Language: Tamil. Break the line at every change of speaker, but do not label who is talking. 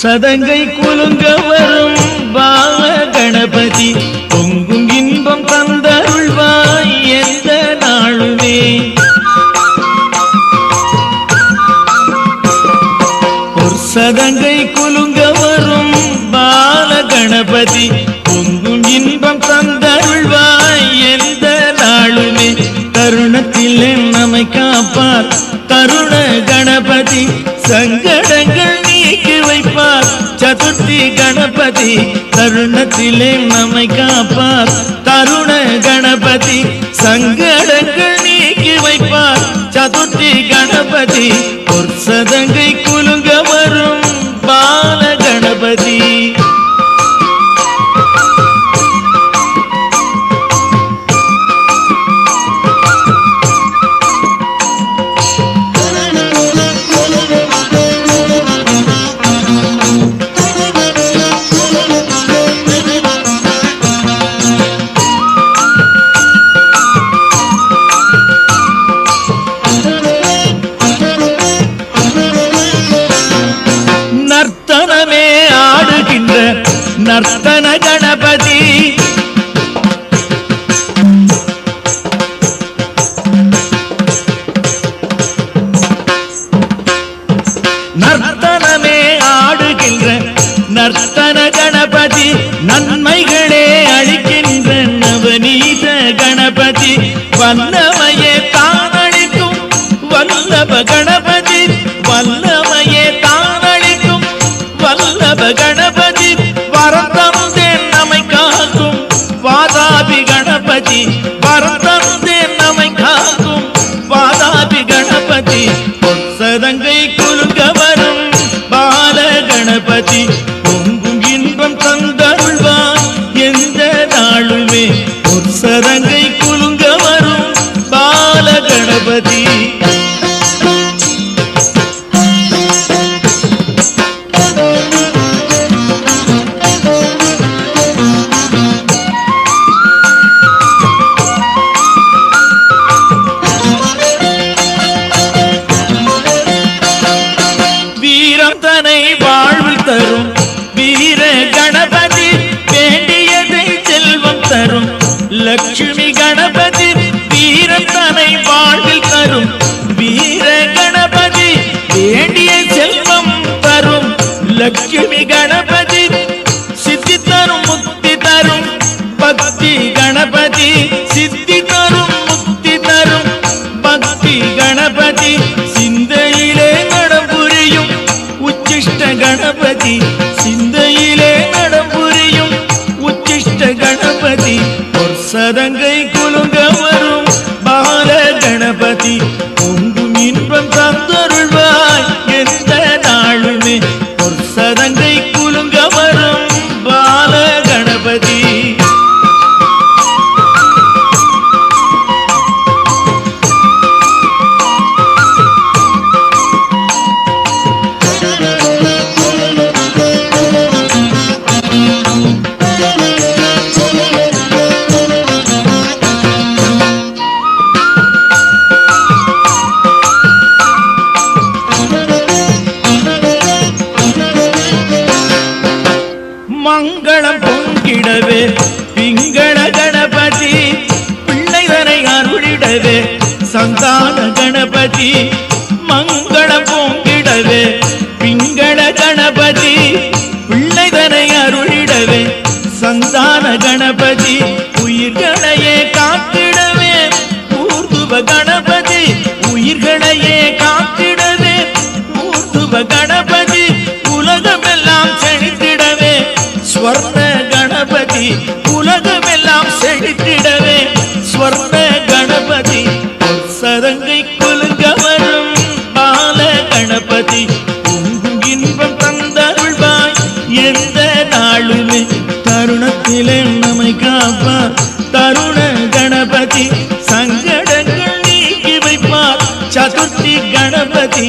சதங்கை குலுங்க வரும் பால கணபதி பொங்கும் இன்பம் தந்தருள்வாய் எந்த நாளுமே. ஒரு சதங்கை குலுங்க வரும் பால கணபதி பொங்கும் இன்பம் தந்தருள்வாய் எந்த நாளுமே. தருணத்தில் நம்மை காப்பார் தருண கணபதி சங்கடங்கள் நீக்கி வைப்பார் சதுர்த்தி கணபதி. தருணத்திலே நம்மை காப்பார் தருண கணபதி சங்கடங்கள் நீக்கி வைப்பார் சதுர்த்தி கணபதி. ஒரு சதங்கை குலுங்க வரும் பால கணபதி. நர்த்தன கணபதி நர்த்தனமே ஆடுகின்ற நர்த்தன கணபதி நன்மைகளே அளிக்கின்ற நவநீத கணபதி வல்லமையே தானளிக்கும் வல்லப கணபதி வல்லமையே தானளிக்கும் வல்லப கணபதி வரத்தந்தேன் நம்மை காக்கும் வாதாபி கணபதி வரத்தந்தேன் நம்மை காக்கும் வாதாபி கணபதி. சதங்கை குலுங்க வரும் பால கணபதி பொங்கும் இன்பம் தந்தருள்வாய் எந்த நாளுமே. ஒரு சதங்கை குலுங்க வரும் பால கணபதி. வாழ்வில் தரும் வீர கணபதி வேண்டியதை செல்வம் தரும் லட்சுமி கணபதி வீரத்தனை வாழ்வில் தரும் வீர கணபதி வேண்டிய செல்வம் தரும் லட்சுமி கணபதி சித்தி தரும் முக்தி தரும் பக்தி கணபதி சித்தி தரும் முக்தி தரும் பக்தி கணபதி சிந்தையிலே நடம் புரியும் உச்சிஷ்ட கணபதி சிந்தையிலே நடம் புரியும் உச்சிஷ்ட கணபதி. ஒரு சதங்கை குலுங்க வரும் பால கணபதி பொங்கும் இன்பம் தந்தருள்வாய் எந்த நாளுமே. ஒரு சதங்கை குலுங்க வரும் பால கணபதி. மங்களம் பொங்கிடவே பிங்கள கணபதி பிள்ளைதனை அருளிடவே சந்தான கணபதி மங்களம் பொங்கிடவே பிங்கள கணபதி பிள்ளைதனை அருளிடவே சந்தான கணபதி உயிர்களையே காத்திடவே ஊர்துவ கணபதி உயிர்களையே காத்திடவே ஊர்துவ கணபதி உலகமெல்லாம் செழித்திடவே ஸ்வர்ண கணபதி உலகமெல்லாம் செழித்திடவே ஸ்வர்ண கணபதி. சதங்கை குலுங்க வரும் பால கணபதி பொங்கும் இன்பம் தந்தருள்வாய் எந்த நாளுமே தருணத்திலே நம்மை காப்பார் தருண கணபதி சங்கடங்கள் நீக்கி வைப்பார் சதுர்த்தி கணபதி